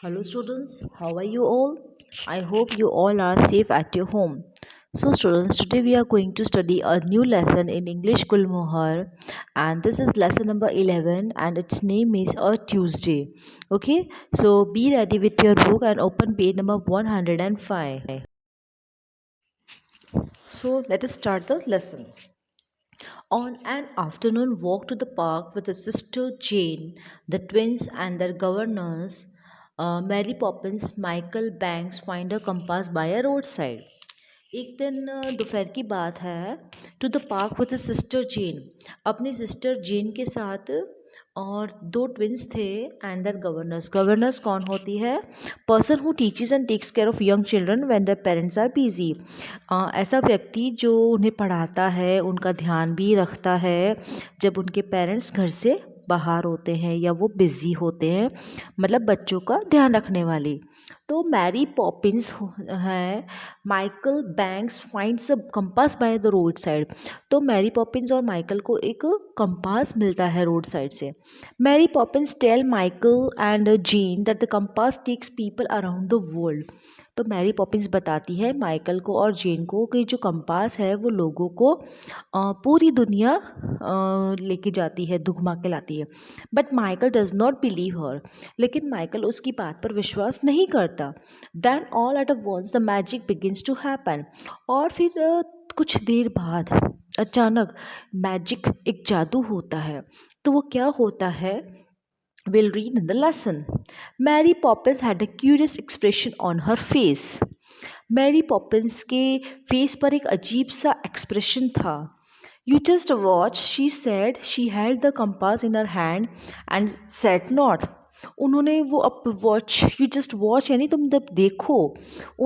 Hello students, how are you all? I hope you all are safe at your home. So students, today we are going to study a new lesson in English Gulmohar, and this is lesson number 11 and its name is A Tuesday. Okay, so be ready with your book and open page number 105. So let us start the lesson. On an afternoon walk to the park with his sister Jane, the twins and their governess, Mary Poppins, Michael Banks find a compass by a roadside. एक दिन दोपहर की बात है to the park with sister Jane अपनी sister जेन के साथ और दो ट्विंस थे एंड देयर गवर्नर्स गवर्नर्स कौन होती है person who teaches and takes care of young children when their parents are busy ऐसा व्यक्ति जो उन्हें पढ़ाता है उनका ध्यान भी रखता है जब उनके पेरेंट्स घर से बाहर होते हैं या वो बिज़ी होते हैं मतलब बच्चों का ध्यान रखने वाली तो मैरी पॉपिंस है Michael Banks finds a compass by the roadside तो मैरी पॉपिंस और माइकल को एक कंपास मिलता है रोड साइड से Mary Poppins tell Michael and Jane that the compass takes people around the world तो Mary Poppins बताती है माइकल को और जेन को कि जो कंपास है वो लोगों को पूरी दुनिया लेके जाती है घुमा के लाती है but Michael does not believe her लेकिन माइकल उसकी बात पर विश्वास नहीं करता then all at a once the magic begins to happen और फिर कुछ देर बाद अचानक मैजिक एक जादू होता है तो वो क्या होता है We'll read in the lesson. Mary Poppins had a curious expression on her face. Mary Poppins के फेस पर एक अजीब सा एक्सप्रेशन था you just watch she said she held the compass in her hand and set north उन्होंने वो up watch you just watch यानी तुम जब देखो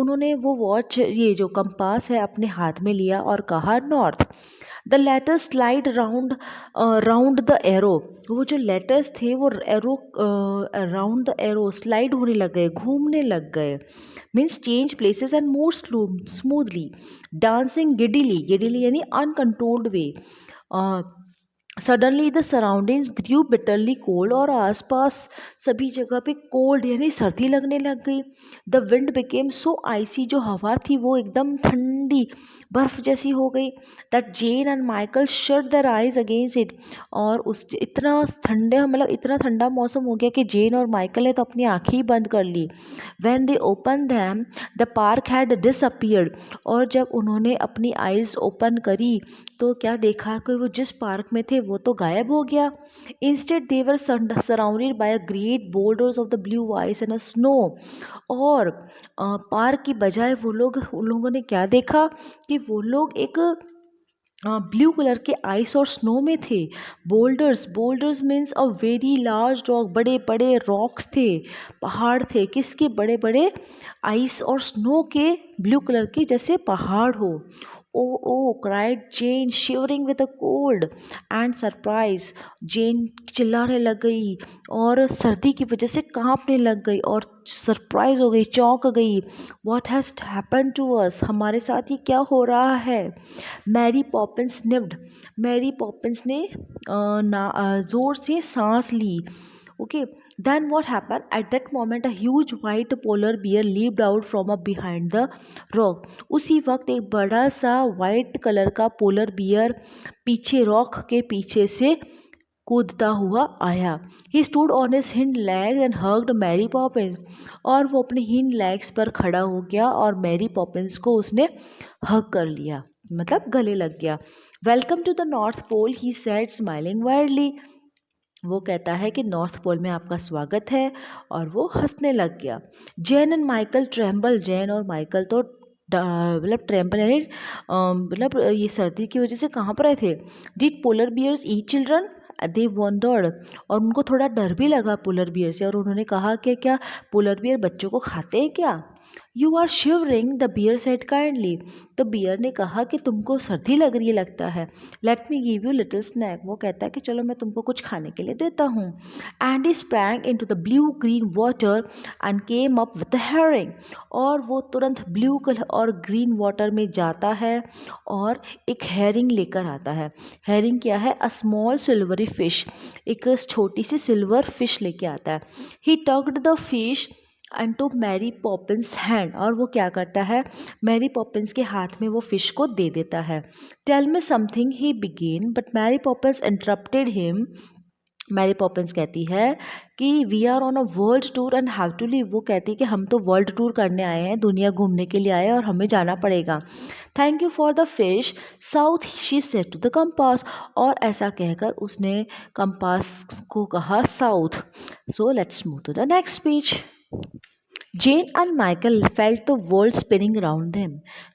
उन्होंने वो वॉच ये जो कंपास है अपने हाथ में लिया और कहा north the letter slide round the arrow वो जो लेटर्स थे वो arrow round the arrow slide होने लग गए घूमने लग गए means change places and move smoothly dancing giddily यानी uncontrolled way suddenly the surroundings grew bitterly cold और आसपास सभी जगह पे कोल्ड यानी सर्दी लगने लग गई द विंड बिकेम सो आइसी जो हवा थी वो एकदम ठंडी बर्फ जैसी हो गई that Jane and Michael shut their eyes against it और उस इतना ठंडा मतलब इतना ठंडा मौसम हो गया कि जेन और माइकल ने तो अपनी आँखें ही बंद कर ली when they open them the park had disappeared और जब उन्होंने अपनी आइज़ ओपन करी तो क्या देखा कि वो जिस पार्क में थे वो तो गायब हो गया instead they were surrounded by a great boulders of the blue ice and a snow और पार्क की बजाय उन लोगों ने क्या देखा कि वो लोग एक ब्लू कलर के आइस और स्नो में थे boulders means a very large rock बड़े बड़े रॉक्स थे पहाड़ थे किसके बड़े बड़े आइस और स्नो के ब्लू कलर के जैसे पहाड़ हो oh oh cried Jane shivering with a cold and surprise Jane चिल्लाने लग गई और सर्दी की वजह से कांपने लग गई और सरप्राइज हो गई चौंक गई what has happen to us हमारे साथ ये क्या हो रहा है Mary Poppins sniffed Mary Poppins ने ज़ोर से सांस ली okay then what happen at that moment a huge white polar bear leaped out from a behind the rock उसी वक्त एक बड़ा सा वाइट कलर का पोलर बियर पीछे रॉक के पीछे से कूदता हुआ आया he stood on his hind legs and hugged Mary Poppins और वो अपने हिंड लेग्स पर खड़ा हो गया और मैरी पॉपिंस को उसने हग कर लिया मतलब गले लग गया welcome to the North Pole he said smiling widely वो कहता है कि नॉर्थ पोल में आपका स्वागत है और वो हंसने लग गया Jain and Michael tremble Jain और माइकल तो मतलब ट्रेम्बल यानी मतलब ये सर्दी की वजह से कहाँ पर आए थे did polar bears eat children they wondered और उनको थोड़ा डर भी लगा पोलर बियर से और उन्होंने कहा कि क्या पोलर बियर बच्चों को खाते हैं क्या you are shivering the bear said kindly तो बियर ने कहा कि तुमको सर्दी लग रही है लगता है let me give you little snack वो कहता है कि चलो मैं तुमको कुछ खाने के लिए देता हूँ and he sprang into the blue green water and came up with the herring और वो तुरंत ब्लू कलर और ग्रीन वाटर में जाता है और एक हेरिंग लेकर आता है हेरिंग क्या है अ स्मॉल सिल्वरी फिश एक छोटी सी सिल्वर फिश लेके आता है he tugged the fish and to Mary Poppins hand, और वो क्या करता है, मैरी पॉपिंस के हाथ में वो फिश को दे देता है. Tell me something he began, but Mary Poppins interrupted him. Mary Poppins कहती है कि we are on a world tour and have to leave. वो कहती है कि हम तो वर्ल्ड टूर करने आए हैं, दुनिया घूमने के लिए आए हैं और हमें जाना पड़ेगा. Thank you for the fish south she said to the compass. और ऐसा कहकर उसने कंपास को कहा south. So let's move to the next page. Jane and Michael felt the world spinning around them.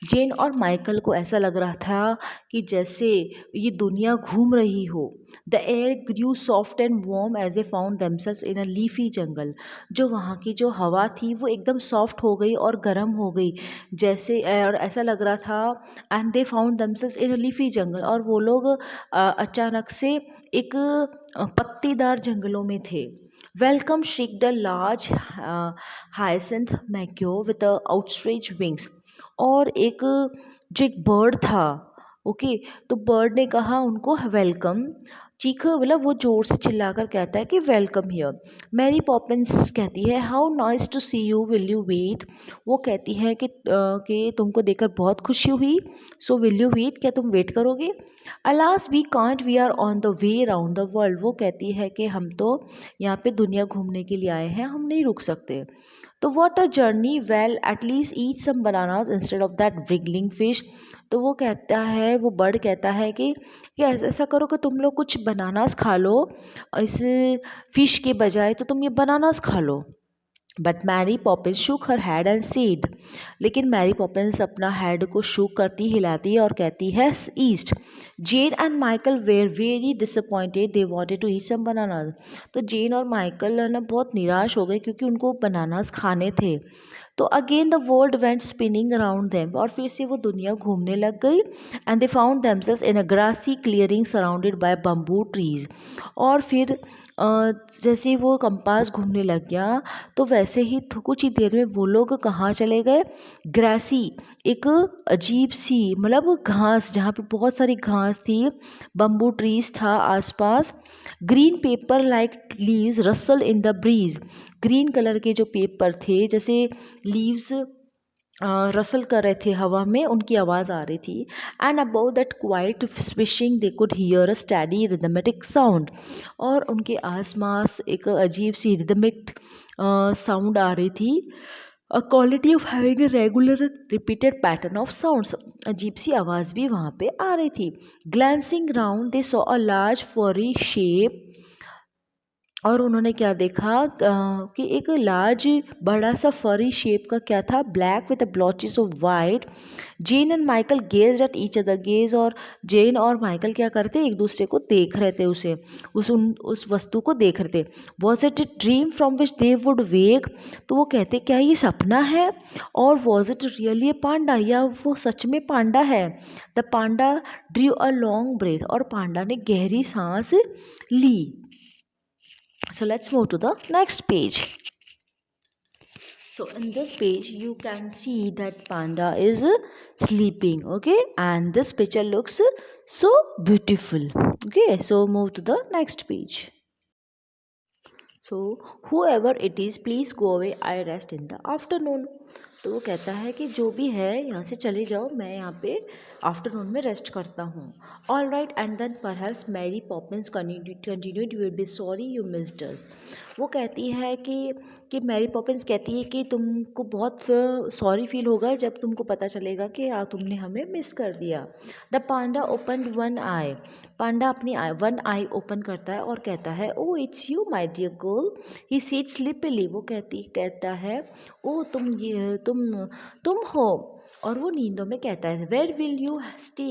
Jane और माइकल को ऐसा लग रहा था कि जैसे ये दुनिया घूम रही हो. The air grew soft and warm as a found themselves in a leafy jungle. जो वहाँ की जो हवा थी वो एकदम सॉफ्ट हो गई और गर्म हो गई, जैसे और ऐसा लग रहा था. And they found themselves in a leafy jungle, और वो लोग अचानक से एक पत्तीदार जंगलों में थे. Welcome shrieked a large hyacinth macaw with a outstretched wings. और एक जो एक बर्ड था, ओके, तो बर्ड ने कहा उनको वेलकम. चीख मतलब वो जोर से चिल्लाकर कहता है कि वेलकम हियर. मैरी पॉपिंस कहती है how nice to see you, will you wait. वो कहती है कि तुमको देखकर बहुत खुशी हुई, सो विल यू वेट, क्या तुम वेट करोगे. Alas we can't, we are on the way around the world. वो कहती है कि हम तो यहाँ पे दुनिया घूमने के लिए आए हैं, हम नहीं रुक सकते. तो what a journey, well at least eat some bananas instead of that wriggling फिश. तो वो कहता है, वो बर्ड कहता है कि ऐसा करो कि तुम लोग कुछ बनानास खा लो इस फिश के बजाय, तो तुम ये बनानास खा लो. But Mary Poppins shook her head and said. लेकिन मैरी पॉपिंस अपना हेड को शुक करती, हिलाती है और कहती है east. Jane and Michael were very disappointed, they wanted to eat some bananas. तो जेन और माइकल है ना बहुत निराश हो गए क्योंकि उनको बनानास खाने थे. तो again the world went spinning around them, और फिर से वो दुनिया घूमने लग गई. And they found themselves in a grassy clearing surrounded by bamboo trees. और फिर जैसे वो कंपास घूमने लग गया, तो वैसे ही कुछ ही देर में वो लोग कहाँ चले गए, ग्रासी, एक अजीब सी मतलब घास, जहाँ पे बहुत सारी घास थी, बम्बू ट्रीज था आसपास. Green pepper like leaves Russell in the breeze. Green colour के जो पेपर थे, जैसे लीव्स रसल कर रहे थे हवा में, उनकी आवाज़ आ रही थी. And above that quiet swishing they could hear a steady rhythmic sound. और उनके आसपास एक अजीब सी रिदमिक साउंड आ रही थी. A quality of having a regular repeated pattern of sounds. अजीब सी आवाज़ भी वहाँ पे आ रही थी. Glancing round they saw a large फरी शेप. और उन्होंने क्या देखा कि एक लार्ज बड़ा सा फरी शेप का क्या था, black with blotches of white. Jane and Michael gaze at each other. Gaze और जेन और माइकल क्या करते, एक दूसरे को देख रहे थे, उस वस्तु को देख रहे थे. Was it a dream from which they would wake. तो वो कहते क्या ये सपना है, और was it really a panda, या वो सच में पांडा है. The panda drew a long breath. और पांडा ने गहरी सांस ली. So let's move to the next page. So in this page you can see that panda is sleeping, okay, and this picture looks so beautiful. Okay, so move to the next page. So whoever it is, please go away, I rest in the afternoon. तो वो कहता है कि जो भी है यहाँ से चले जाओ, मैं यहाँ पे आफ्टरनून में रेस्ट करता हूँ. All right. And then perhaps Mary Poppins continued, you will be sorry you missed us. वो कहती है कि मैरी पॉपिंस कहती है कि तुमको बहुत सॉरी फील होगा जब तुमको पता चलेगा कि तुमने हमें मिस कर दिया. The panda open one eye. Panda अपनी वन आई ओपन करता है और कहता है oh it's you my dear girl. He said sleepily. वो कहता है ओ तुम हो. और वो नींदों में कहता है where will you stay,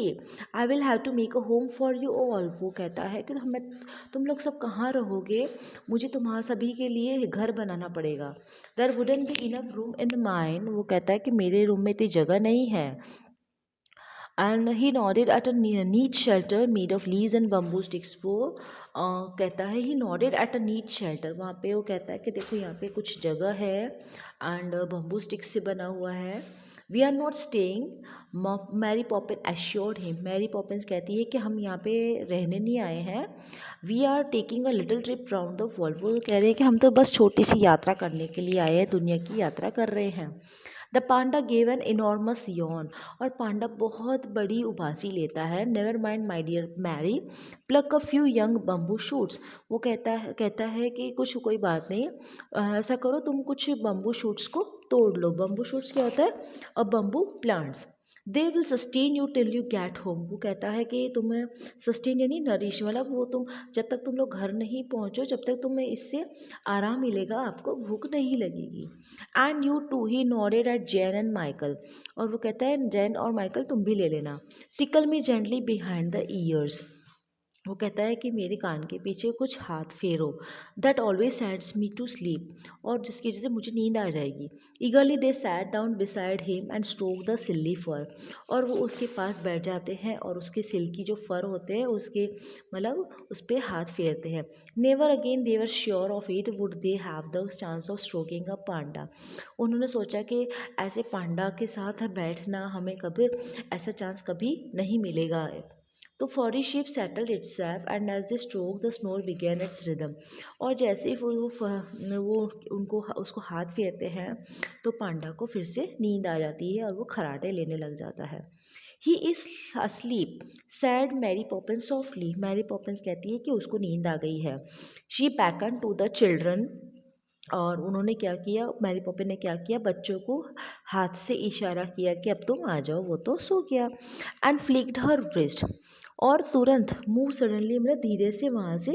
I will have to make a home for you all. वो कहता है कि तुम लोग सब कहाँ रहोगे, मुझे तुम्हारा सभी के लिए घर बनाना पड़ेगा. There wouldn't be enough room in mine. वो कहता है कि मेरे रूम में इतनी जगह नहीं है. And he nodded at a neat shelter made of leaves and bamboo sticks. वो कहता है he nodded at a neat shelter. वहाँ पे वो कहता है कि देखो यहाँ पे कुछ जगह है एंड बम्बू स्टिक्स से बना हुआ है. We are not staying, Mary Poppin assured him. Mary Poppins कहती है कि हम यहाँ पे रहने नहीं आए हैं। We are taking a little trip round the world. वो कह रहे हैं कि हम तो बस छोटी सी यात्रा करने के लिए आए हैं, दुनिया की यात्रा कर रहे हैं। The panda gave an enormous yawn. और पांडा बहुत बड़ी उबासी लेता है। Never mind my dear Mary, pluck a few young bamboo shoots. वो कहता है कि कुछ कोई बात नहीं, ऐसा करो तुम कुछ बम्बू शूट्स को तोड़ लो। बम्बू शूट्स क्या होता है? अब bamboo plants. They will sustain you till you get home. वो कहता है कि तुम्हें सस्टेन यानी नरिश, मतलब वो तुम जब तक तुम लोग घर नहीं पहुंचो, जब तक तुम्हें इससे आराम मिलेगा, आपको भूख नहीं लगेगी। And you too, he nodded at Jane and Michael. और वो कहता है जैन और माइकल तुम भी ले लेना। Tackle me gently behind the years. वो कहता है कि मेरे कान के पीछे कुछ हाथ फेरो। That always sets me to sleep. और जिसकी वजह से मुझे नींद आ जाएगी। Eagerly they sat down beside him and stroke the silly fur. और वो उसके पास बैठ जाते हैं और उसके सिल की जो फर होते हैं उसके मतलब उस पर हाथ फेरते हैं। Never again they were sure of it would they have the chance of stroking a panda. उन्होंने सोचा कि ऐसे पांडा के साथ बैठना हमें कभी ऐसा चांस कभी नहीं मिलेगा। तो furry shape settled itself and as they stroke the snore began its rhythm. और जैसे ही वो उनको उसको हाथ फेरते हैं तो पांडा को फिर से नींद आ जाती है और वो खराटे लेने लग जाता है। He is asleep, said Mary Poppins softly. Mary Poppins कहती है कि उसको नींद आ गई है। She beckoned to the children. और उन्होंने क्या किया, मैरी पॉपिन ने क्या किया, बच्चों को हाथ से इशारा किया कि अब तुम आ जाओ। वो तो सो गया। And flicked her wrist। और तुरंत मूव सडनली, मतलब धीरे से वहाँ से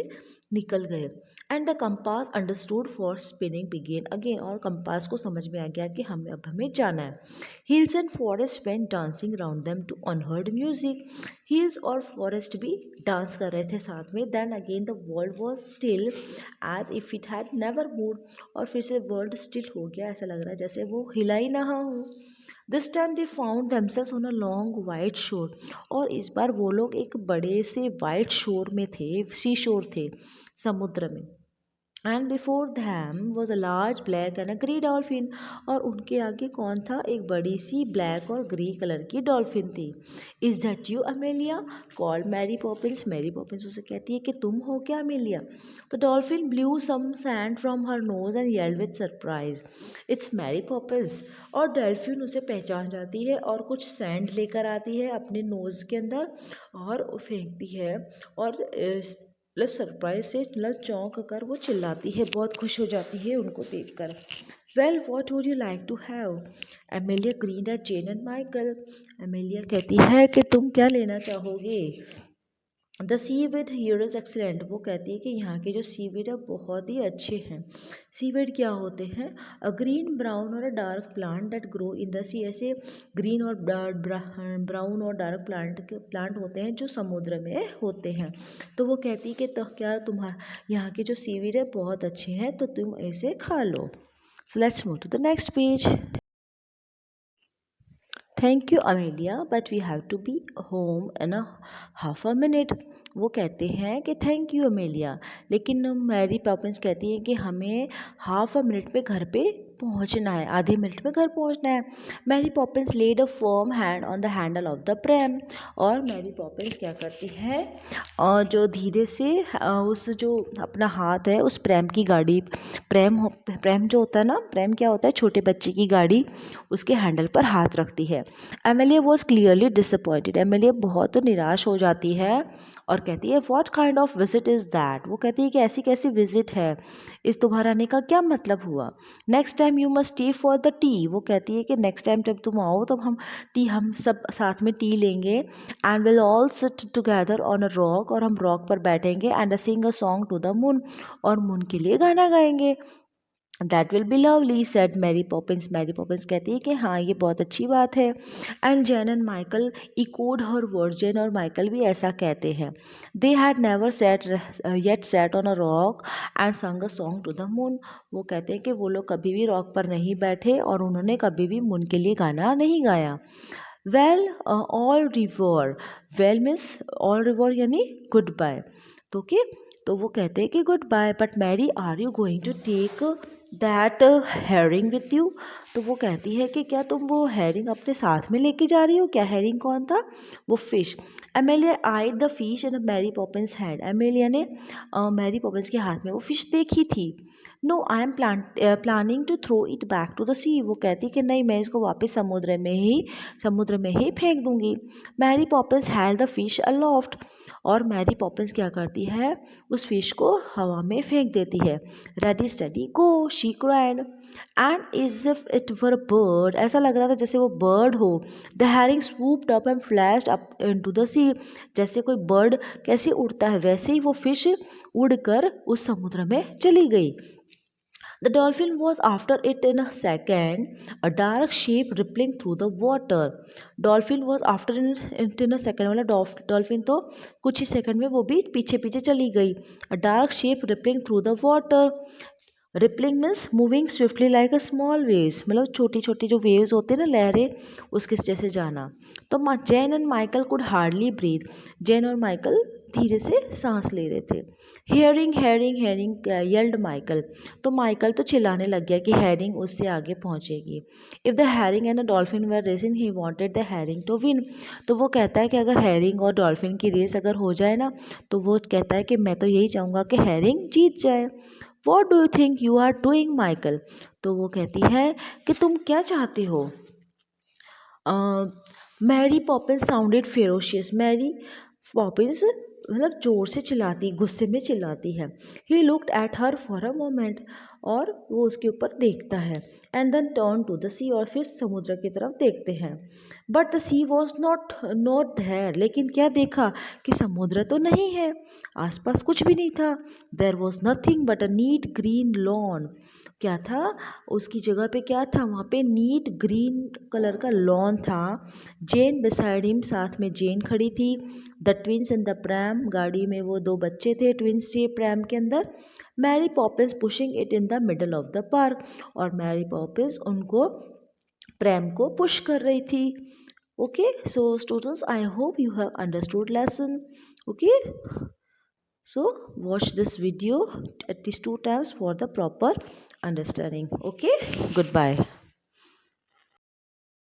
निकल गए। And the compass understood for spinning began again. और कंपास को समझ में आ गया कि हमें जाना है। Hills and forest went dancing round them to unheard music. Hills और फॉरेस्ट भी डांस कर रहे थे साथ में। Then again the world was still as if it had never move. और फिर से वर्ल्ड स्टिल हो गया, ऐसा लग रहा है जैसे वो हिला ही ना हो। This time they found themselves on a long white शोर। और इस बार वो लोग एक बड़े से वाइट शोर में थे, सी शोर थे, समुद्र में। And before them was a large black and a grey dolphin. और उनके आगे कौन था? एक बड़ी सी ब्लैक और ग्रे कलर की डॉल्फिन थी। Is that you Amelia? Call Mary Poppins. Mary Poppins उसे कहती है कि तुम हो क्या अमेलिया? तो dolphin blew some sand from her nose and yelled with surprise, it's Mary Poppins. और डॉल्फिन उसे पहचान जाती है और कुछ सैंड लेकर आती है अपने नोज के अंदर और फेंकती है। और मतलब सरप्राइज से, मतलब चौंक कर वो चिल्लाती है, बहुत खुश हो जाती है उनको देखकर। Well what would you like to have? Amelia grinned at Jane and Michael. Amelia कहती है कि तुम क्या लेना चाहोगे? The seaweed here is excellent. वो कहती है कि यहाँ के जो सीवेड है बहुत ही अच्छे हैं। सीवेड क्या होते हैं? अ ग्रीन ब्राउन और a dark plant that grow in the sea. ऐसे ग्रीन और ब्राउन और डार्क प्लांट होते हैं जो समुद्र में होते हैं। तो वो कहती है कि तो क्या तुम्हारा यहाँ के जो सीवेड है बहुत अच्छे हैं, तो तुम इसे खा लो। So let's move to the next page. Thank you Amelia but we have to be home in a half a minute. वो कहते हैं कि थैंक यू अमेलिया, लेकिन मैरी पॉपिंस कहती है कि हमें हाफ अ मिनट में घर पे पहुंचना है, आधे मिनट में घर पहुंचना है। Mary Poppins laid a firm hand on the handle of the pram. और मैरी पॉपिंस क्या करती है, और जो धीरे से उस जो अपना हाथ है उस प्रैम की गाड़ी, प्रैम जो होता है ना, प्रैम क्या होता है? छोटे बच्चे की गाड़ी, उसके हैंडल पर हाथ रखती है। Emilia was clearly disappointed. Emilia बहुत निराश हो जाती है और कहती है what kind of visit is that? वो कहती है कि ऐसी कैसी विजिट है, इस तुम्हारा आने का क्या मतलब हुआ? Next time you must T for the T. वो कहती है कि नेक्स्ट टाइम जब तुम आओ तो हम सब साथ में टी लेंगे। And will all sit together on a rock. और हम रॉक पर बैठेंगे। And sing a song to the moon. और मून के लिए गाना गाएंगे। That will be lovely said Mary Poppins. Mary Poppins कहती है कि हाँ ये बहुत अच्छी बात है। And Jane and Michael echoed her word. Jane और माइकल भी ऐसा कहते हैं। They had never sat yet sat on a rock and sang a song to the moon. वो कहते हैं कि वो लोग कभी भी रॉक पर नहीं बैठे और उन्होंने कभी भी मून के लिए गाना नहीं गाया। Well au revoir. Well means au revoir यानी गुड बाय। तो के तो वो कहते हैं कि goodbye but Mary are you going to take that herring with you. तो वो कहती है कि क्या तुम वो हैरिंग अपने साथ में लेके जा रही हो। क्या हैरिंग कौन था, वो फिश। Amelia eyed the fish in Mary Poppins hand. Amelia ने मैरी पॉपिंस के हाथ में वो फिश देखी थी। No I am planning to throw it back to the sea. वो कहती कि नहीं, मैं इसको वापस समुद्र में ही फेंक दूंगी। Mary Poppins held the fish aloft. और मैरी पॉपिंस क्या करती है, उस फिश को हवा में फेंक देती है। Ready steady go, she cried. And as if it were bird, ऐसा लग रहा था जैसे वो बर्ड हो। The herring swooped up and flashed up into the sea. जैसे कोई बर्ड कैसे उड़ता है, वैसे ही वो फिश उड़कर उस समुद्र में चली गई। The dolphin was after it in a second, a dark shape rippling through the water. Dolphin was after it in a second, मतलब डॉल्फिन तो कुछ ही सेकंड में वो भी पीछे पीछे चली गई। A dark shape rippling through the water. Rippling means moving swiftly like a small waves, मतलब छोटी छोटी जो वेव्स होते हैं ना, लहरें, उसके जैसे जाना। तो Jane and Michael could hardly breathe. Jane और माइकल धीरे से सांस ले रहे थे। Herring herring herring yelled Michael. तो माइकल तो चिल्लाने लग गया कि हेयरिंग उससे आगे पहुंचेगी। If the herring and the dolphin were racing he wanted the herring to win. तो वो कहता है कि अगर हेयरिंग और डॉल्फिन की रेस अगर हो जाए ना, तो वो कहता है कि मैं तो यही चाहूँगा कि हेयरिंग जीत जाए। What do you think you are doing Michael. तो वो कहती है कि तुम क्या चाहते हो। Mary Poppins sounded ferocious. Mary Poppins मतलब जोर से चिल्लाती, गुस्से में चिल्लाती है। He looked at her for a moment. और वो उसके ऊपर देखता है। And then turn to the sea. और फिर समुद्र की तरफ देखते हैं। But the sea was not there. लेकिन क्या देखा कि समुद्र तो नहीं है, आसपास कुछ भी नहीं था। There was nothing but a neat green lawn. क्या था उसकी जगह पे, क्या था वहाँ पे, नीट ग्रीन कलर का लॉन था। जेन बिसाइड हिम, साथ में जेन खड़ी थी। The twins in the pram, गाड़ी में वो दो बच्चे थे, ट्विंस थे प्रैम के अंदर। Mary Poppins pushing it in the middle of the park. और मैरी पॉपिंस उनको प्रैम को पुश कर रही थी। Okay, so students, I hope you have understood lesson. Okay, so watch this video at least 2 times for the proper understanding. Okay, goodbye.